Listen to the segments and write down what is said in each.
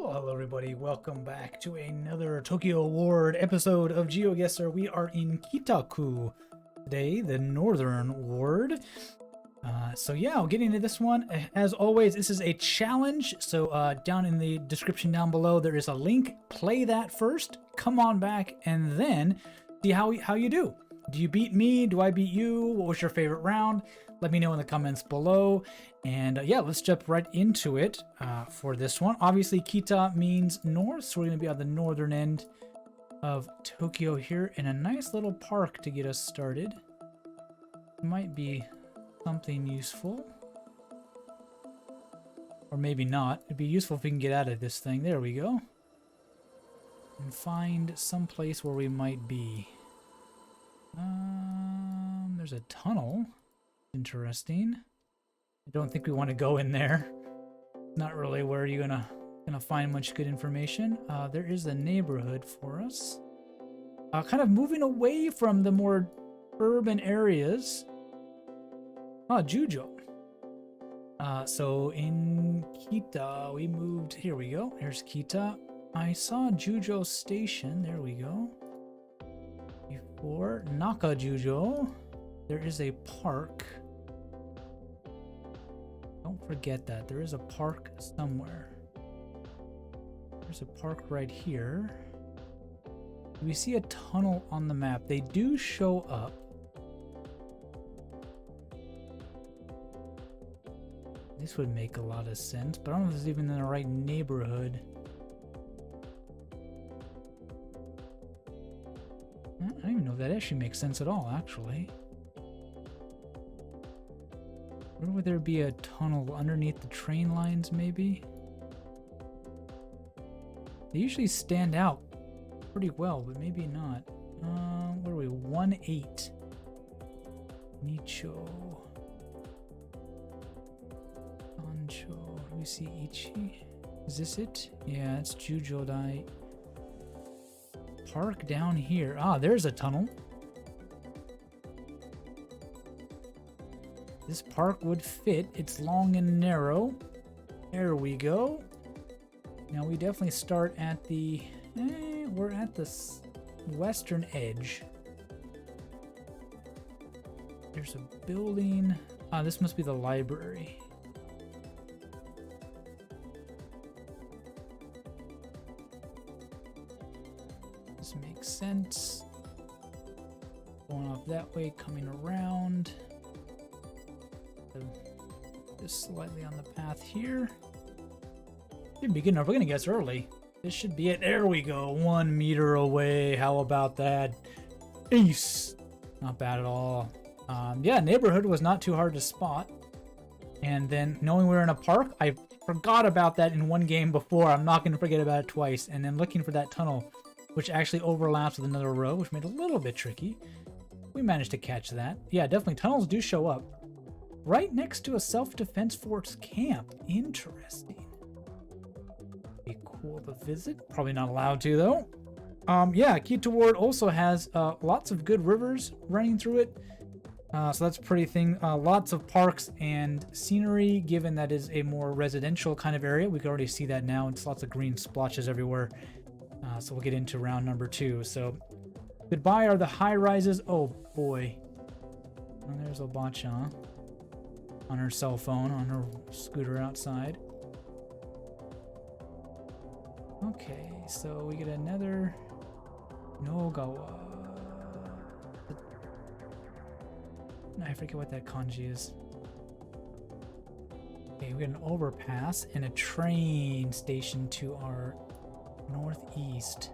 Well, hello everybody, welcome back to another Tokyo Ward episode of Geoguessr. We are in Kitaku today, the northern ward. So yeah, I'll get into this one. As always, this is a challenge, so down in the description down below there is a link. Play that first, come on back, and then see how you do. Do you beat me? Do I beat you? What was your favorite round? Let me know in the comments below. And yeah, let's jump right into it for this one. Obviously, Kita means north, so we're going to be on the northern end of Tokyo here in a nice little park to get us started. Might be something useful. Or maybe not. It'd be useful if we can get out of this thing. There we go. And find some place where we might be. There's a tunnel. Interesting. I don't think we want to go in there. Not really where you're gonna find much good information. There is a neighborhood for us. Kind of moving away from the more urban areas. Jujo. So in Kita, we moved. Here we go. Here's Kita. I saw Jujo Station. There we go. Before Nakajujo, there is a park. Don't forget that. There is a park somewhere. There's a park right here. We see a tunnel on the map. They do show up. This would make a lot of sense, but I don't know if it's even in the right neighborhood. I don't even know if that actually makes sense at all, actually. Where would there be a tunnel underneath the train lines, maybe? They usually stand out pretty well, but maybe not. Where are we? 1-8. Nicho. Sancho. We see Ichi. Is this it? Yeah, it's Jujodai. Park down here. There's a tunnel. This park would fit. It's long and narrow. There we go. Now we definitely start at the... we're at the western edge. There's a building. This must be the library. This makes sense. Going off that way, coming around. Just slightly on the path here. Should be good enough. We're gonna guess early. This should be it. There we go. 1 meter away. How about that? Ace. Not bad at all. Yeah, neighborhood was not too hard to spot. And then knowing we were in a park, I forgot about that in one game before. I'm not gonna forget about it twice. And then looking for that tunnel, which actually overlaps with another row, which made it a little bit tricky. We managed to catch that. Yeah, definitely tunnels do show up. Right next to a self-defense force camp. Interesting. Be cool to visit. Probably not allowed to, though. Yeah, Kita Ward also has lots of good rivers running through it. So that's a pretty thing. Lots of parks and scenery, given that is a more residential kind of area. We can already see that now. It's lots of green splotches everywhere. So we'll get into round number 2. So goodbye are the high rises. Oh, boy. And there's Obacha. On her cell phone, on her scooter outside. Okay, so we get another Nogawa. I forget what that kanji is. Okay, we get an overpass and a train station to our northeast.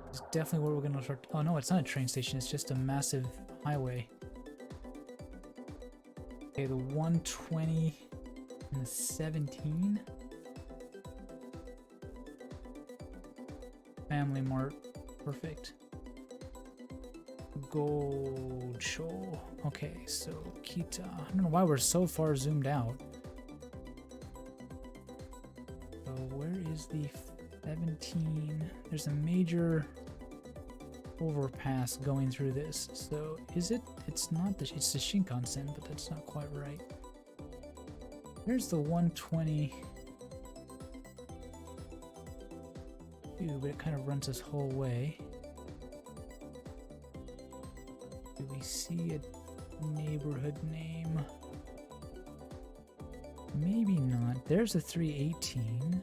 It's definitely where we're gonna start. Oh no, it's not a train station, it's just a massive highway. Okay, the 120 and the 17. Family Mart. Perfect. Gold show. Okay, so Kita. I don't know why we're so far zoomed out. So where is the 17? There's a major overpass going through this. So is it? It's not the. It's the Shinkansen, but that's not quite right. There's the 120. But it kind of runs this whole way. Do we see a neighborhood name? Maybe not. There's a 318.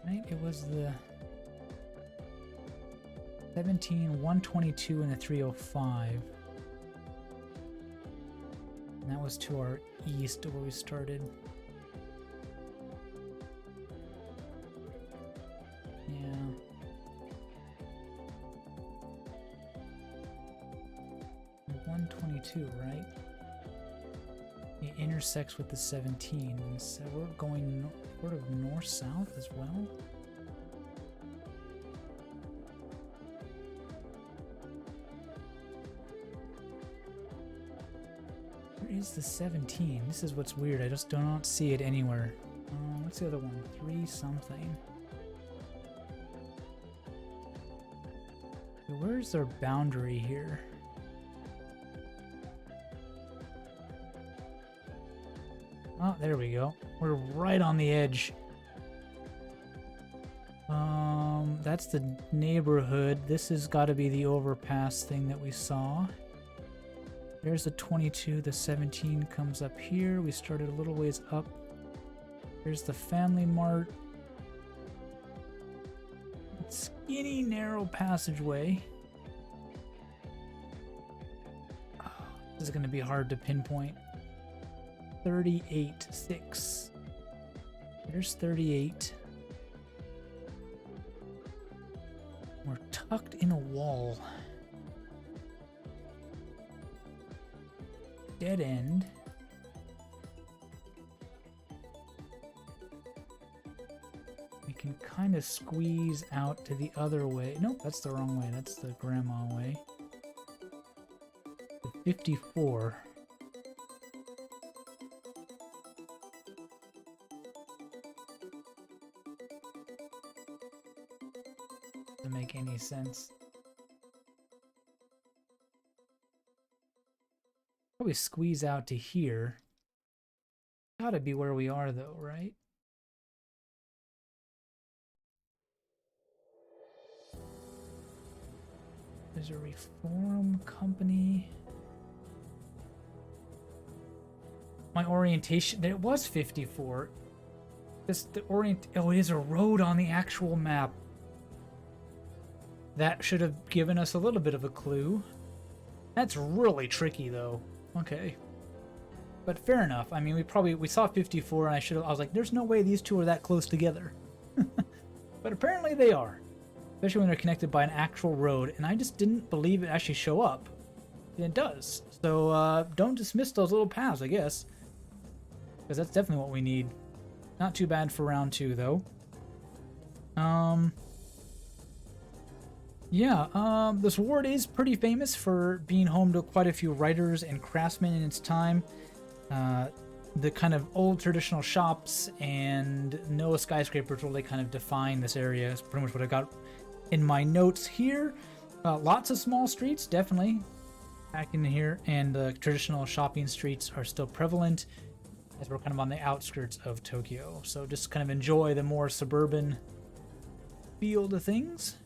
Right? It was the 17, 122, and the 305. And that was to our east of where we started. Yeah. The 122, right? It intersects with the 17, so we're going sort of north-south as well. Is the 17? This is what's weird. I just do not see it anywhere. What's the other one? 3 something. So where's their boundary here? Oh, there we go. We're right on the edge. That's the neighborhood. This has got to be the overpass thing that we saw. There's the 22, the 17 comes up here. We started a little ways up. There's the Family Mart. Skinny, narrow passageway. Oh, this is going to be hard to pinpoint. 38, 6. There's 38. We're tucked in a wall. Dead end. We can kind of squeeze out to the other way. Nope, that's the wrong way. That's the grandma way. The 54. Doesn't make any sense. Probably squeeze out to here. Gotta be where we are though, right? There's a reform company. My orientation, there was 54. Just the oh, it is a road on the actual map. That should have given us a little bit of a clue. That's really tricky though. Okay. But fair enough. I mean, we saw 54 and I was like, there's no way these two are that close together. But apparently they are. Especially when they're connected by an actual road, and I just didn't believe it actually show up. And it does. So don't dismiss those little paths, I guess. Because that's definitely what we need. Not too bad for round 2 though. Yeah, this ward is pretty famous for being home to quite a few writers and craftsmen in its time. The kind of old traditional shops and no skyscrapers really kind of define this area. It's pretty much what I got in my notes here. Lots of small streets, definitely, back in here, and the traditional shopping streets are still prevalent as we're kind of on the outskirts of Tokyo. So just kind of enjoy the more suburban feel to things.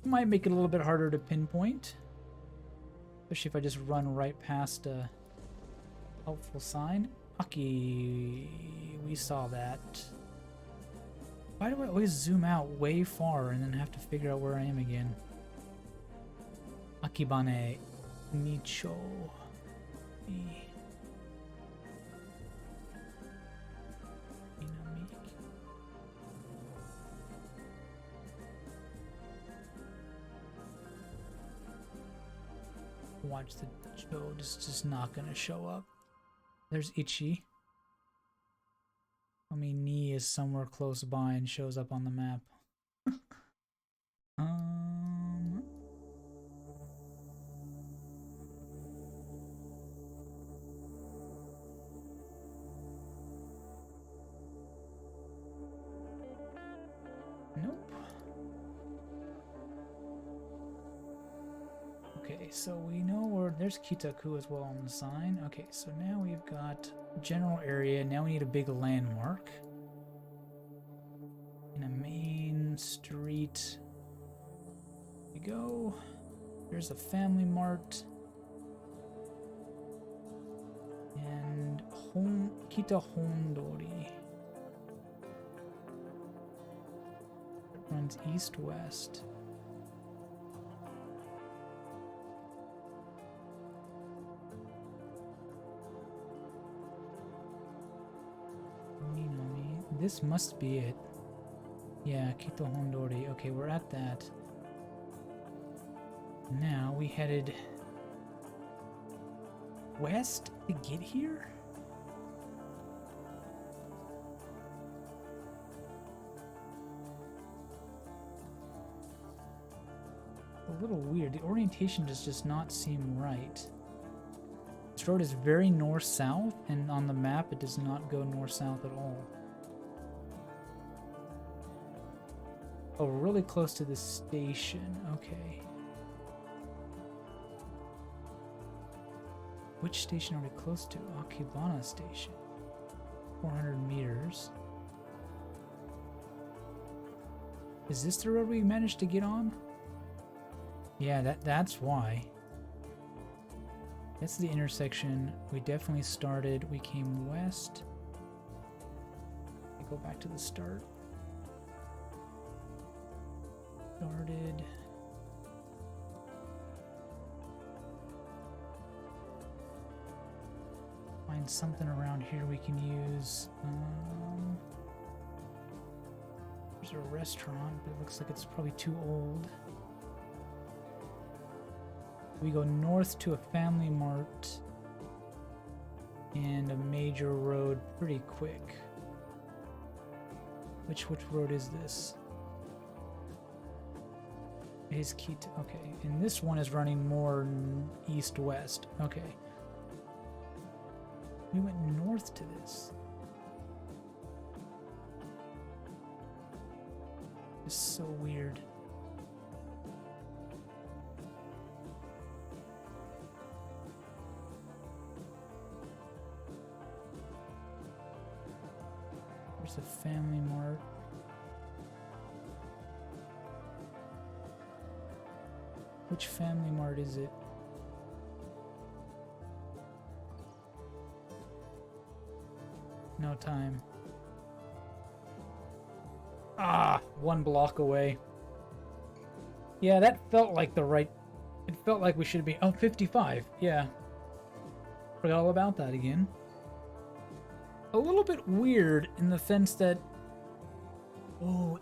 Might make it a little bit harder to pinpoint, especially if I just run right past a helpful sign. Aki, we saw that. Why do I always zoom out way far and then have to figure out where I am again? Akibane Nicho. Watch the Joe just not gonna show up. There's Ichi. I mean, Ni is somewhere close by and shows up on the map. Nope. Okay, so we know where there's Kitaku as well on the sign. Okay, so now we've got general area. Now we need a big landmark. In a main street. Here we go. There's a family mart. And Kita Hondori. It runs east-west. This must be it. Yeah, Kita Hondori. Okay, we're at that. Now we headed west to get here? A little weird. The orientation does just not seem right. This road is very north-south, and on the map it does not go north-south at all. Oh, we're really close to the station. Okay. Which station are we close to? Akibana Station. 400 meters. Is this the road we managed to get on? Yeah, that's why. That's the intersection. We definitely started. We came west. Go back to the start. Started. Find something around here we can use. There's a restaurant, but it looks like it's probably too old. We go north to a family mart and a major road pretty quick. Which road is this? It is Kita. Okay, and this one is running more east-west. Okay. We went north to this. It's so weird. There's a family mart. Which family mart is it? No time. Ah, 1 block away. Yeah, that felt like the right... It felt like we should be... Oh, 55. Yeah. Forgot all about that again. A little bit weird in the sense that... Oh,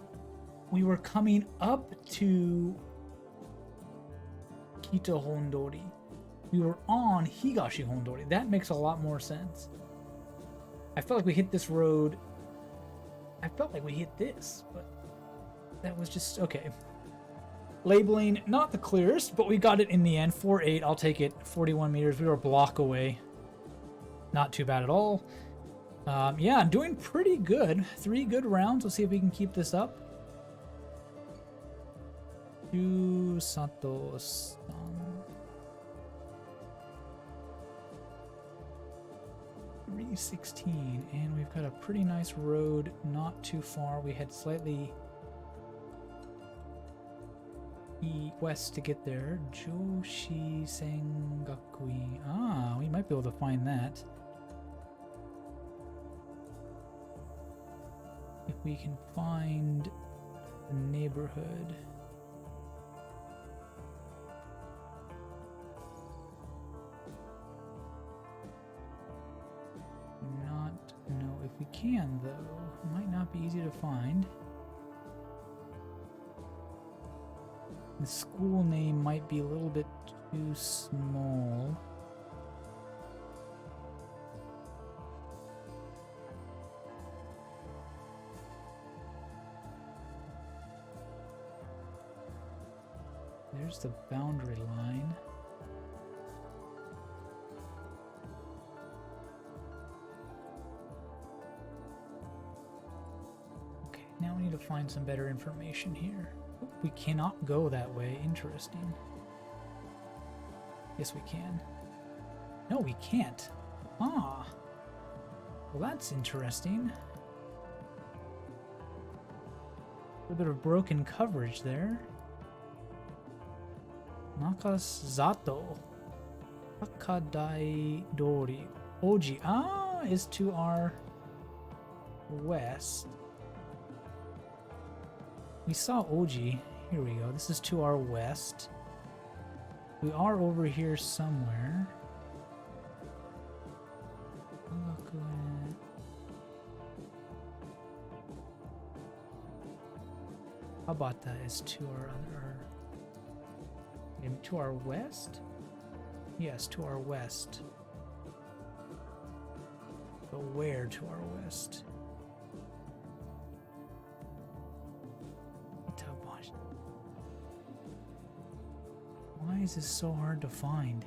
we were coming up to Kita Hondori. We were on Higashi Hondori. That makes a lot more sense. I felt like we hit this road. I felt like we hit this, but that was just okay. Labeling, not the clearest, but we got it in the end. 4-8, I'll take it. 41 meters. We were a block away. Not too bad at all. Yeah, I'm doing pretty good. 3 good rounds. Let's see if we can keep this up. Sato-san. 316, and we've got a pretty nice road not too far. We had slightly west to get there. Joshi Sengakui. Ah, we might be able to find that. If we can find the neighborhood. If we can, though, it might not be easy to find. The school name might be a little bit too small. There's the boundary line. Now we need to find some better information here. We cannot go that way. Interesting. Yes, we can. No, we can't. Ah. Well, that's interesting. A bit of broken coverage there. Nakazato. Akadai Dori. Oji. Ah, is to our west. We saw Oji. Here we go. This is to our west. We are over here somewhere. Habata is to our other... to our west? Yes, to our west. But where to our west? Why is this so hard to find?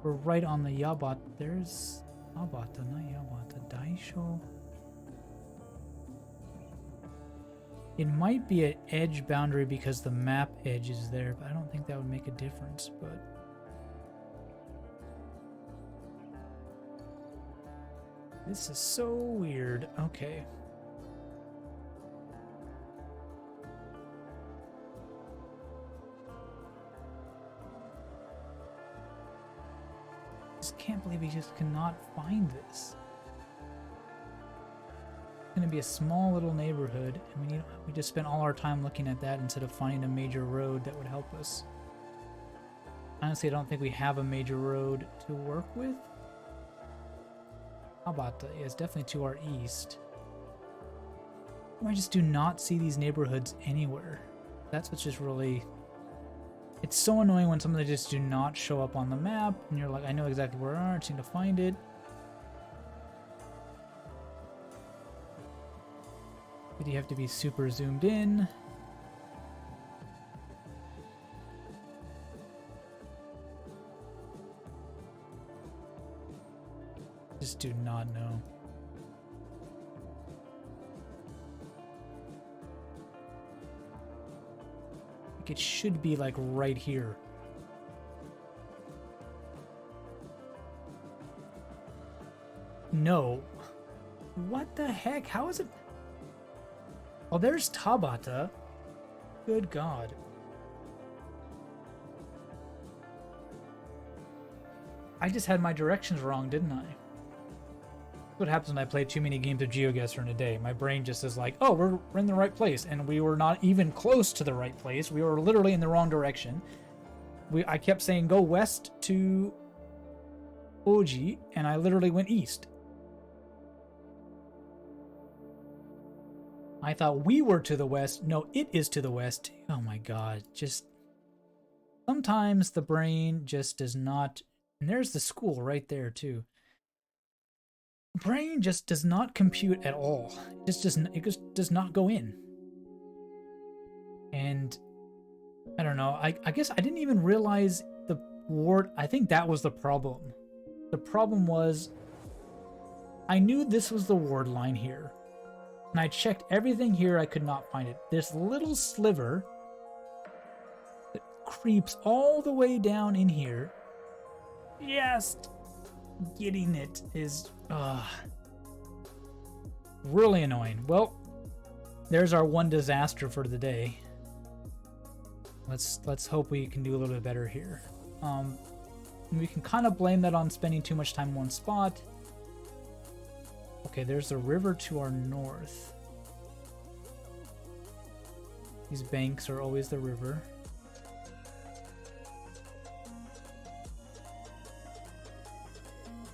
We're right on the Yabata. There's Habata, not Yabata. Daisho. It might be an edge boundary because the map edge is there, but I don't think that would make a difference, but... This is so weird. Okay. Just can't believe we just cannot find this. It's gonna be a small little neighborhood, and we just spent all our time looking at that instead of finding a major road that would help us. Honestly, I don't think we have a major road to work with. How about that? Yeah, it's definitely to our east. I just do not see these neighborhoods anywhere. That's what's just really... It's so annoying when some of them just do not show up on the map, and you're like, I know exactly where they are, I just need to find it. But you have to be super zoomed in. Just do not know. Like it should be like right here. No. What the heck? How is it? Oh, there's Tabata. Good God. I just had my directions wrong, didn't I? That's what happens when I play too many games of Geoguessr in a day. My brain just is like, oh, we're in the right place. And we were not even close to the right place. We were literally in the wrong direction. I kept saying go west to Oji, and I literally went east. I thought we were to the west. No, it is to the west. Oh my God. Just sometimes the brain just does not. And there's the school right there too. Brain just does not compute at all. It just does not go in. And I don't know. I guess I didn't even realize the ward. I think that was the problem. The problem was I knew this was the ward line here. And I checked everything here, I could not find it. This little sliver that creeps all the way down in here. Yes! Getting it is really annoying. Well, there's our one disaster for the day. Let's hope we can do a little bit better here. We can kind of blame that on spending too much time in one spot. Okay, there's a river to our north. These banks are always the river.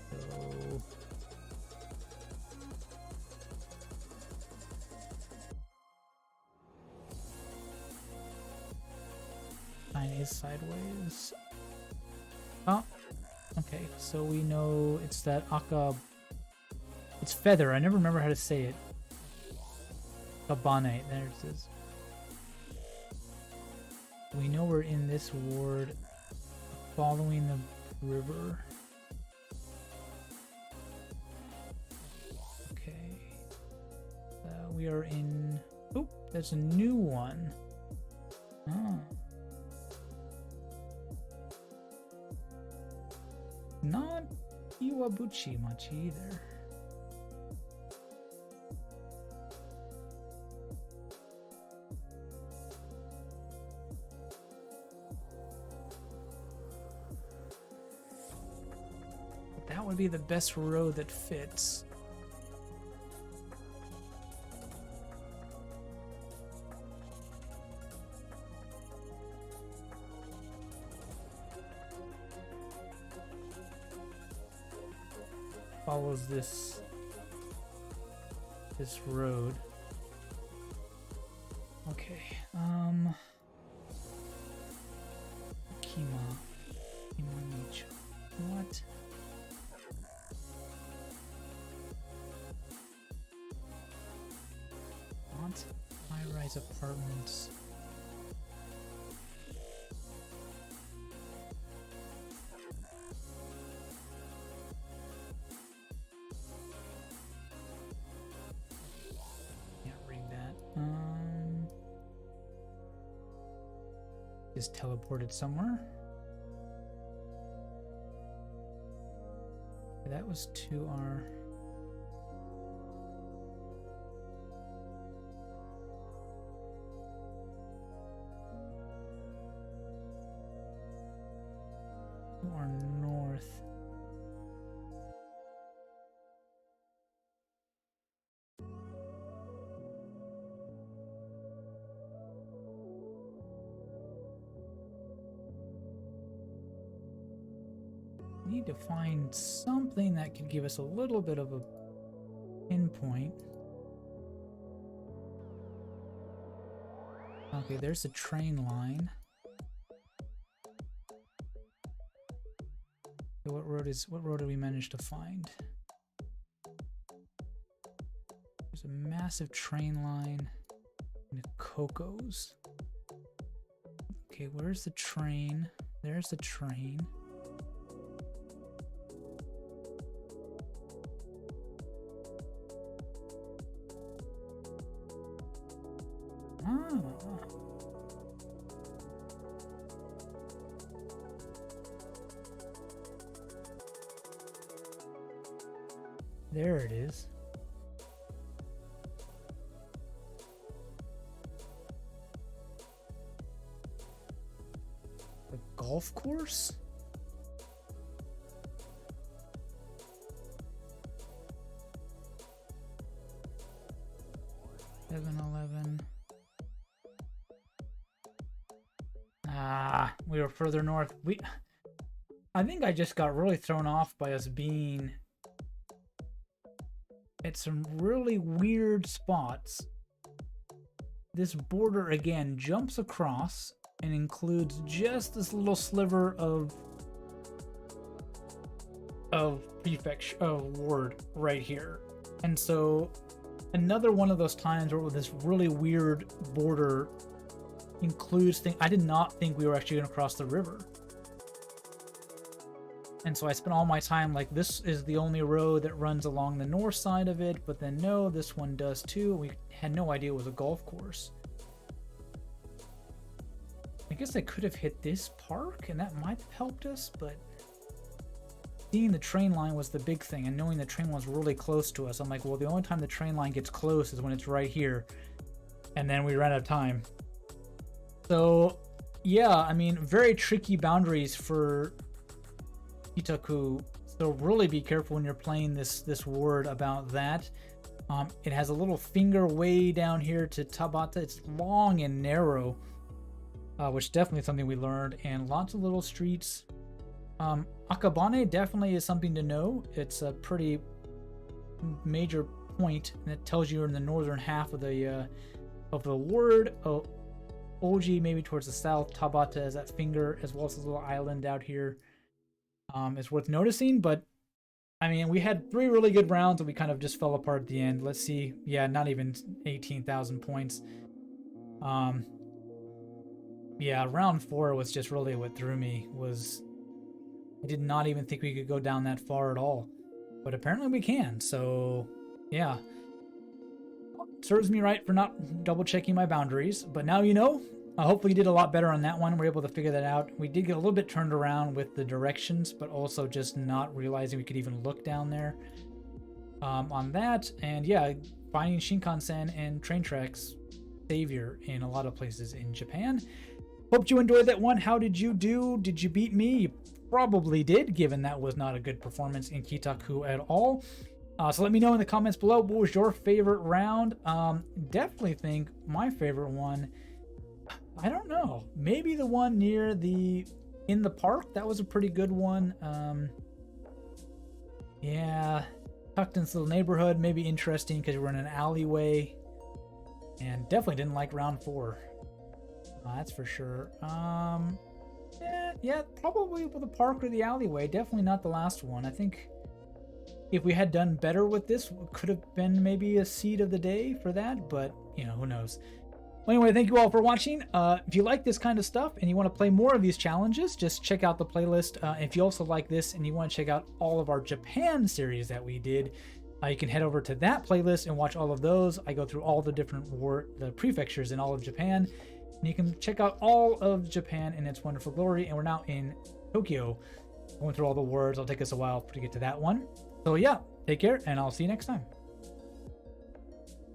So... Chinese sideways. Oh, okay, so we know it's that Aka... It's feather. I never remember how to say it. Kabane. There it is. We know we're in this ward, following the river. Okay. We are in... Oh, there's a new one. Oh. Not Iwabuchi much either. That would be the best road that fits. Follows this road. Okay. Kimanicho. What? What? High-rise apartments. Is teleported somewhere. That was to our... north. Need to find something that could give us a little bit of a pinpoint. Okay, there's a train line. Okay, what road did we manage to find? There's a massive train line in Coco's. Okay, where's the train? There's the train. There it is. The golf course? We were further north. I think I just got really thrown off by us being at some really weird spots. This border again jumps across and includes just this little sliver of prefecture ward right here. And so another one of those times where this really weird border includes things. I did not think we were actually going to cross the river. And so I spent all my time like, this is the only road that runs along the north side of it, but then no, this one does too. We had no idea it was a golf course. I guess I could have hit this park and that might have helped us, but seeing the train line was the big thing, and knowing the train line was really close to us, I'm like, well, the only time the train line gets close is when it's right here. And then we ran out of time. So, yeah, I mean, very tricky boundaries for Itaku. So really be careful when you're playing this word about that. It has a little finger way down here to Tabata. It's long and narrow, which definitely something we learned, and lots of little streets. Akabane definitely is something to know. It's a pretty major point, and it tells you you're in the northern half of the ward. Oji maybe towards the south. Tabata is that finger, as well as this little island out here. Is worth noticing, but I mean, we had 3 really good rounds and we kind of just fell apart at the end. Let's see. Yeah, not even 18,000 points. Yeah, round 4 was just really what threw me. I did not even think we could go down that far at all, but apparently we can. So yeah, serves me right for not double checking my boundaries, but now you know. Hopefully you did a lot better on that one. We're able to figure that out. We did get a little bit turned around with the directions, but also just not realizing we could even look down there on that. And yeah, finding Shinkansen and train tracks savior in a lot of places in Japan. Hope you enjoyed that one. How did you do? Did you beat me? You probably did, given that was not a good performance in Kitaku at all. So let me know in the comments below, what was your favorite round? Definitely think my favorite one, I don't know, maybe the one near in the park. That was a pretty good one. Yeah, tucked into the neighborhood, maybe interesting because we're in an alleyway. And definitely didn't like round 4. That's for sure. Yeah, probably with the park or the alleyway. Definitely not the last one. I think if we had done better with this, could have been maybe a seed of the day for that, but you know, who knows. Well, anyway, thank you all for watching. If you like this kind of stuff and you want to play more of these challenges, just check out the playlist. If you also like this and you want to check out all of our Japan series that we did, you can head over to that playlist and watch all of those. I go through all the different the prefectures in all of Japan, and you can check out all of Japan in its wonderful glory. And we're now in Tokyo, going through all the words. It'll take us a while to get to that one. So yeah, take care, and I'll see you next time.